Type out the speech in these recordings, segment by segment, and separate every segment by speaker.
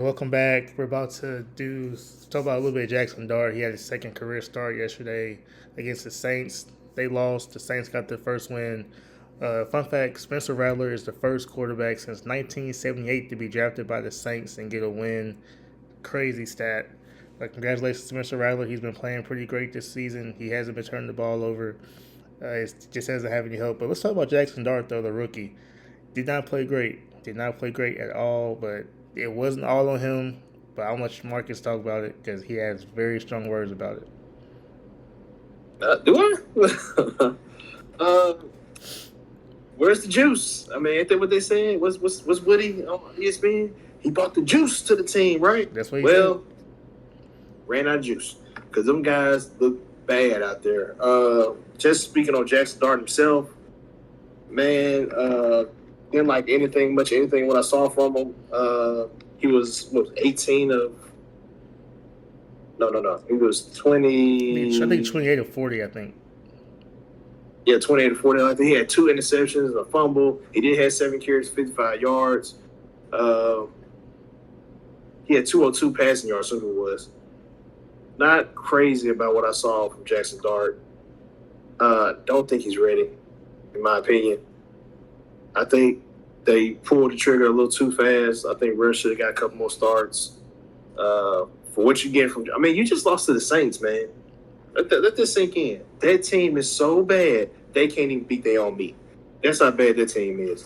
Speaker 1: Welcome back. We're about to talk about a little bit of Jackson Dart. He had his second career start yesterday against the Saints. They lost. The Saints got their first win. Fun fact: Spencer Rattler is the first quarterback since 1978 to be drafted by the Saints and get a win. Crazy stat. Congratulations to Spencer Rattler. He's been playing pretty great this season. He hasn't been turning the ball over. It just hasn't had any help. But let's talk about Jackson Dart, though, the rookie. Did not play great. Did not play great at all, but it wasn't all on him. But I'll let Marcus talk about it because he has very strong words about it.
Speaker 2: Do I? uh, where's the juice? I mean, ain't that what they saying? What's Woody on ESPN? He brought the juice to the team, right?
Speaker 1: That's what he
Speaker 2: Well, ran out of juice because them guys look bad out there. Just speaking on Jackson Dart himself, man, didn't like anything when I saw from him. He was 18 of no. He was
Speaker 1: said.
Speaker 2: 20.
Speaker 1: I think 28 or 40, I think.
Speaker 2: Yeah, 28 to 40. I think he had two interceptions, a fumble. He did have 7 carries, 55 yards. Uh, he had 202 passing yards, so it was. Not crazy about what I saw from Jackson Dart. Don't think he's ready, in my opinion. I think they pulled the trigger a little too fast. I think Russ should have got a couple more starts. For what you get from, I mean, you just lost to the Saints, man. Let this sink in. That team is so bad they can't even beat their own meat. That's how bad that team is.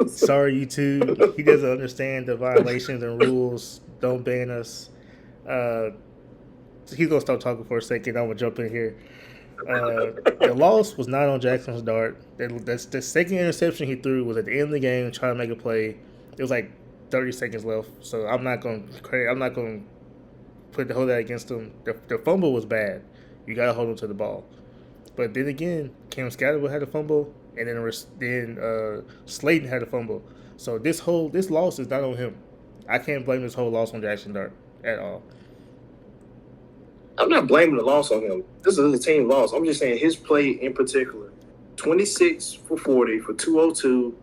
Speaker 1: Sorry, YouTube. He doesn't understand the violations and rules. Don't ban us. Uh, he's gonna stop talking for a second. I'm gonna jump in here. The loss was not on Jackson's Dart. That's the second interception he threw was at the end of the game, trying to make a play. It was like 30 seconds left, so I'm not going to credit. I'm not going to hold that against him. The fumble was bad. You got to hold him to the ball. But then again, Cam Scatterwood had a fumble, and then Slayton had a fumble. So this loss is not on him. I can't blame this whole loss on Jackson Dart at all.
Speaker 2: I'm not blaming the loss on him. This is a team loss. I'm just saying his play in particular. 26 for 40 for 202,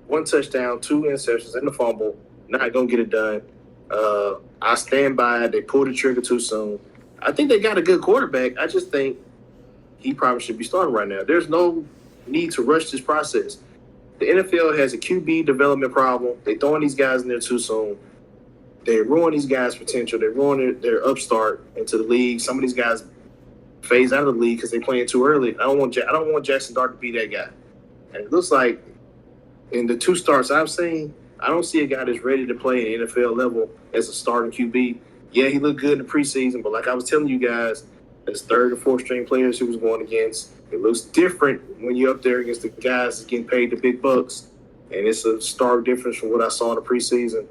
Speaker 2: one touchdown, two interceptions, and a fumble. Not going to get it done. I stand by it. They pulled the trigger too soon. I think they got a good quarterback. I just think he probably should be starting right now. There's no need to rush this process. The NFL has a QB development problem. They're throwing these guys in there too soon. They ruin these guys' potential. They ruin their upstart into the league. Some of these guys phase out of the league because they're playing too early. I don't want Jackson Dart to be that guy. And it looks like in the two starts I've seen, I don't see a guy that's ready to play at NFL level as a starting QB. Yeah, he looked good in the preseason, but like I was telling you guys, as third or fourth string players he was going against, it looks different when you're up there against the guys that's getting paid the big bucks. And it's a stark difference from what I saw in the preseason.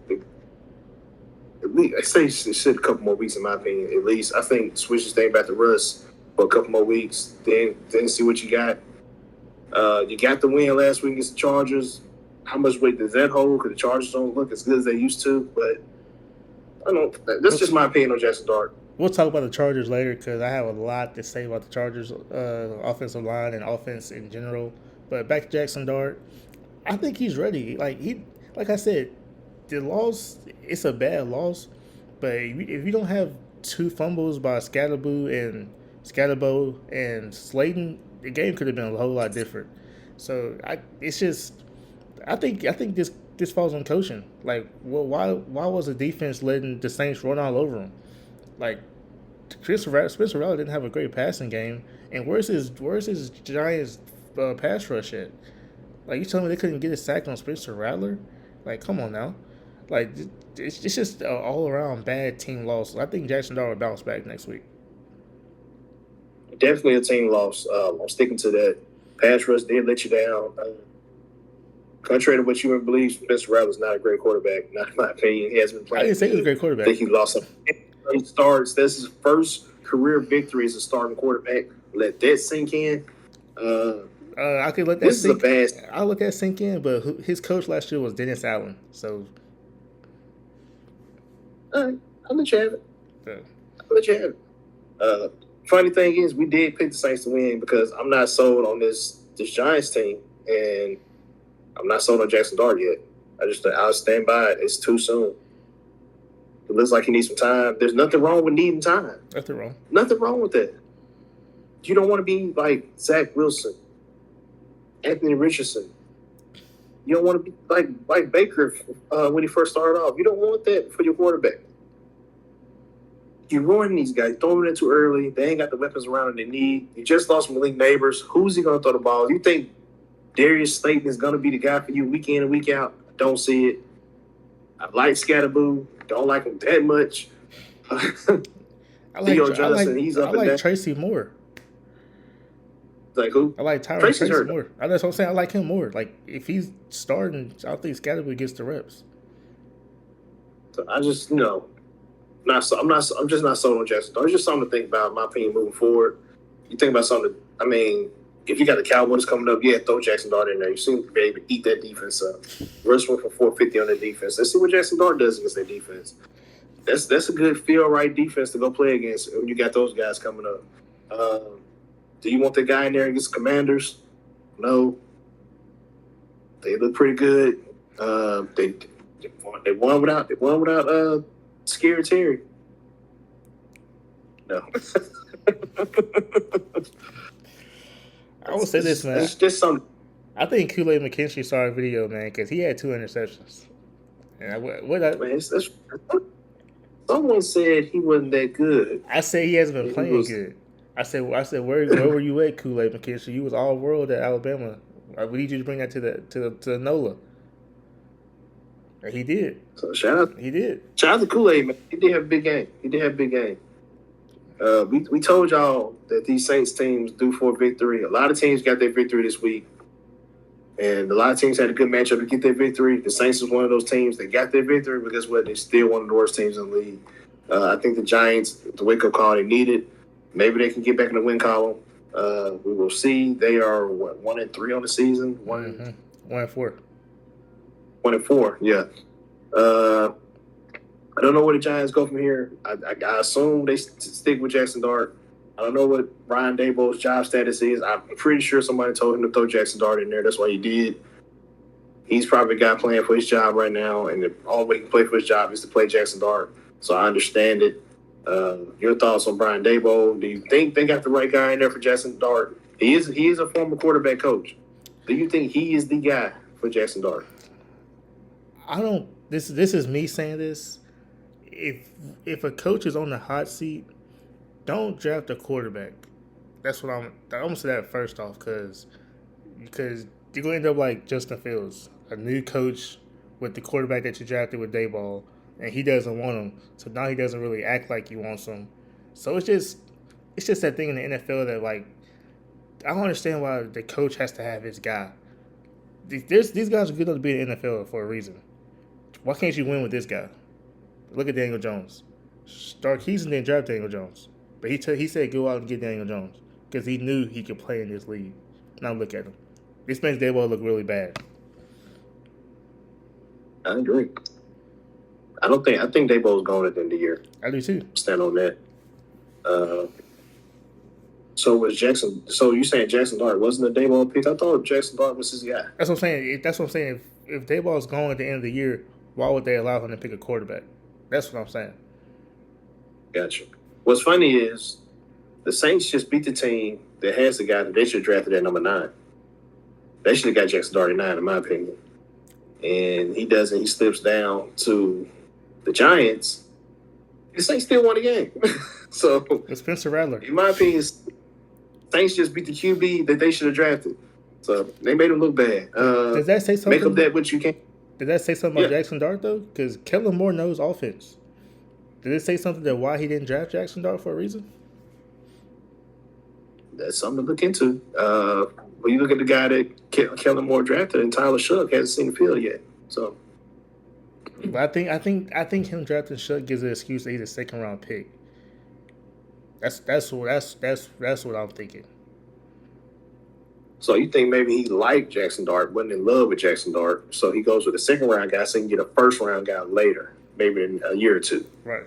Speaker 2: At least, I say it should a couple more weeks, in my opinion. At least I think switch this thing back to Russ for a couple more weeks, then see what you got. You got the win last week against the Chargers. How much weight does that hold? Because the Chargers don't look as good as they used to. But I don't know. That's just my opinion on Jackson Dart.
Speaker 1: We'll talk about the Chargers later because I have a lot to say about the Chargers offensive line and offense in general. But back to Jackson Dart, I think he's ready. Like I said, the loss, it's a bad loss. But if you don't have two fumbles by Scatterbo and Slayton, the game could have been a whole lot different. So I think this falls on coaching. Like, well, why was the defense letting the Saints run all over them? Like, Spencer Rattler didn't have a great passing game, and where's his Giants pass rush at? Like, you telling me they couldn't get a sack on Spencer Rattler? Like, come on now. Like, it's just an all around bad team loss. I think Jackson Dart will bounce back next week.
Speaker 2: Definitely a team loss. I'm sticking to that. Pass rush did let you down. Contrary to what you would believe, Spencer Rattler's not a great quarterback. Not in my opinion. He hasn't been
Speaker 1: I
Speaker 2: playing.
Speaker 1: didn't say he was a great
Speaker 2: I
Speaker 1: quarterback.
Speaker 2: think he lost some starts. That's his first career victory as a starting quarterback. Let that sink in.
Speaker 1: I could let that
Speaker 2: This is a
Speaker 1: sink.
Speaker 2: bad.
Speaker 1: I'll let that sink in. But his coach last year was Dennis Allen. So
Speaker 2: All right, I'll let you have it.
Speaker 1: uh,
Speaker 2: I'll let you have it. Funny thing is, we did pick the Saints to win because I'm not sold on this Giants team, and I'm not sold on Jackson Dart yet. I'll stand by it. It's too soon. It looks like he needs some time. There's nothing wrong with needing time.
Speaker 1: Nothing wrong.
Speaker 2: Nothing wrong with that. You don't want to be like Zach Wilson, Anthony Richardson. You don't want to be like Baker when he first started off. You don't want that for your quarterback. You're ruining these guys, throwing it too early. They ain't got the weapons around them they need. You just lost Malik Neighbors. Who's he going to throw the ball? You think Darius Slayton is going to be the guy for you week in and week out? I don't see it. I like Scatterboo. Don't like him that much. Theo Johnson, he's up and down.
Speaker 1: Tracy Moore.
Speaker 2: Like who?
Speaker 1: I like Tracy Moore. That's what I'm saying. I like him more. Like if he's starting, I think Scatterboo gets the reps.
Speaker 2: So I just I'm just not sold on Jaxson. It's just something to think about. In my opinion, moving forward, you think about something. I mean, if you got the Cowboys coming up, yeah, throw Jaxson Dart in there. You seem to be able to eat that defense up. Rush went for 450 on the defense. Let's see what Jaxson Dart does against their defense. That's a good feel right defense to go play against when you got those guys coming up. Do you want the guy in there against the Commanders? No. They look pretty good. They won without Scary Terry. No.
Speaker 1: I will say this, man.
Speaker 2: It's just something.
Speaker 1: I think Kool-Aid McKinstry saw a video, man, because he had 2 interceptions. And
Speaker 2: someone said he wasn't that good.
Speaker 1: I said he hasn't been playing good. I said, where were you at, Kool-Aid McKinstry? You was all world at Alabama. We need you to bring that to the NOLA. And he did.
Speaker 2: So shout out.
Speaker 1: He did.
Speaker 2: Shout out to Kool-Aid, man. He did have a big game. We told y'all that these Saints teams due for a victory. A lot of teams got their victory this week. And a lot of teams had a good matchup to get their victory. The Saints was one of those teams that got their victory, but guess what? They're still one of the worst teams in the league. I think the Giants, the wake-up call they needed. Maybe they can get back in the win column. We will see. They are, 1-3 on the season?
Speaker 1: 1-4.
Speaker 2: 1-4, yeah. I don't know where the Giants go from here. I assume they stick with Jaxson Dart. I don't know what Brian Daboll's job status is. I'm pretty sure somebody told him to throw Jaxson Dart in there. That's why he did. He's probably the guy playing for his job right now, and the only way he can play for his job is to play Jaxson Dart. So I understand it. Your thoughts on Brian Daboll? Do you think they got the right guy in there for Jaxson Dart? He is a former quarterback coach. Do you think he is the guy for Jaxson Dart?
Speaker 1: I don't. This is me saying this. If a coach is on the hot seat, don't draft a quarterback. That's what I'm gonna say that first off, because you're gonna end up like Justin Fields, a new coach with the quarterback that you drafted with Daboll, and he doesn't want him. So now he doesn't really act like he wants him. So it's just that thing in the NFL that, like, I don't understand why the coach has to have his guy. These guys are good enough to be in the NFL for a reason. Why can't you win with this guy? Look at Daniel Jones. Sarkisian didn't draft Daniel Jones, but he said go out and get Daniel Jones because he knew he could play in this league. Now look at him. This makes Daboll look really bad.
Speaker 2: I agree. I think Daboll's gone at the end of the year.
Speaker 1: I do too.
Speaker 2: Stand on that. So was Jaxson? So you saying Jaxson Dart wasn't a Daboll pick? I thought Jaxson Dart was his guy.
Speaker 1: That's what I'm saying. If Daboll's gone at the end of the year, why would they allow him to pick a quarterback? That's what I'm saying.
Speaker 2: Gotcha. What's funny is the Saints just beat the team that has the guy that they should have drafted at number 9. They should have got Jaxson Dart at 9, in my opinion. And he doesn't. He slips down to the Giants. The Saints still won the game. So
Speaker 1: it's Spencer Rattler.
Speaker 2: In my opinion, Saints just beat the QB that they should have drafted. So they made him look bad.
Speaker 1: Does that say something?
Speaker 2: Make up that what you can.
Speaker 1: Did that say something about Jaxson Dart, though? Because Kellen Moore knows offense. Did it say something that why he didn't draft Jaxson Dart for a reason?
Speaker 2: That's something to look into. When you look at the guy that Kellen Moore drafted, and Tyler Shough hasn't seen the field yet. So,
Speaker 1: but I think him drafting Shough gives an excuse that he's a second round pick. That's what I'm thinking.
Speaker 2: So you think maybe he liked Jaxson Dart, wasn't in love with Jaxson Dart, so he goes with a second round guy so he can get a first round guy later, maybe in a year or two.
Speaker 1: Right.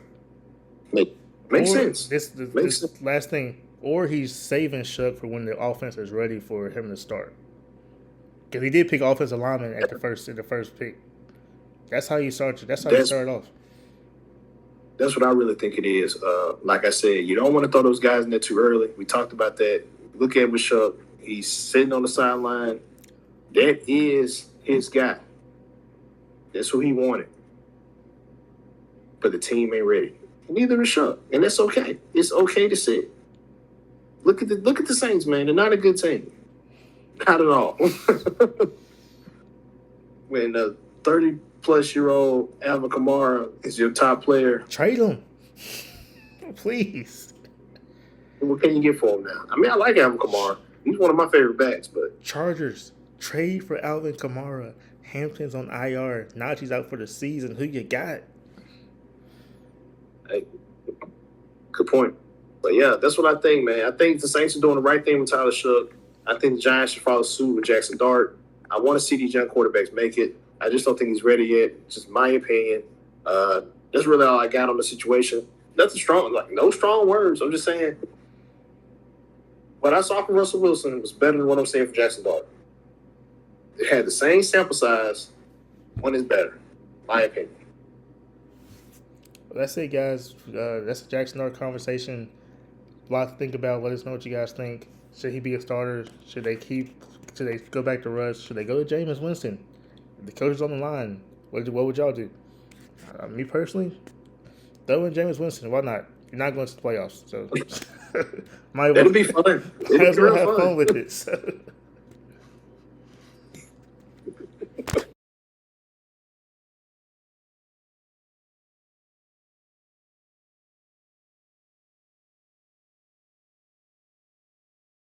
Speaker 2: Makes sense.
Speaker 1: This last thing, or he's saving Shough for when the offense is ready for him to start. Because he did pick offensive lineman at the first pick. That's how you start. That's how you start off.
Speaker 2: That's what I really think it is. Like I said, you don't want to throw those guys in there too early. We talked about that. Look at Bishop. He's sitting on the sideline. That is his guy. That's who he wanted. But the team ain't ready. Neither is Chuck, and that's okay. It's okay to sit. Look at the Saints, man. They're not a good team. Not at all. When a 30-plus-year-old Alvin Kamara is your top player,
Speaker 1: trade him, please.
Speaker 2: What can you get for him now? I mean, I like Alvin Kamara. He's one of my favorite backs, but
Speaker 1: Chargers trade for Alvin Kamara. Hampton's on IR. Najee's out for the season. Who you got?
Speaker 2: Hey, good point. But yeah, that's what I think, man. I think the Saints are doing the right thing with Tyler Shook. I think the Giants should follow suit with Jaxson Dart. I want to see these young quarterbacks make it. I just don't think he's ready yet. Just my opinion. That's really all I got on the situation. Nothing strong, like no strong words. I'm just saying what I saw from Russell Wilson was better than what I'm saying for Jaxson Dart. They had the same sample size. One is better, my opinion.
Speaker 1: Well, that's it, guys. That's a Jaxson Dart conversation. A lot to think about. Let us know what you guys think. Should he be a starter? Should they go back to Russ? Should they go to Jameis Winston? If the coach is on the line, what would y'all do? Me personally, throw in Jameis Winston. Why not? You're not going to the playoffs, so
Speaker 2: It'll be fun.
Speaker 1: Might as well have fun with it. So.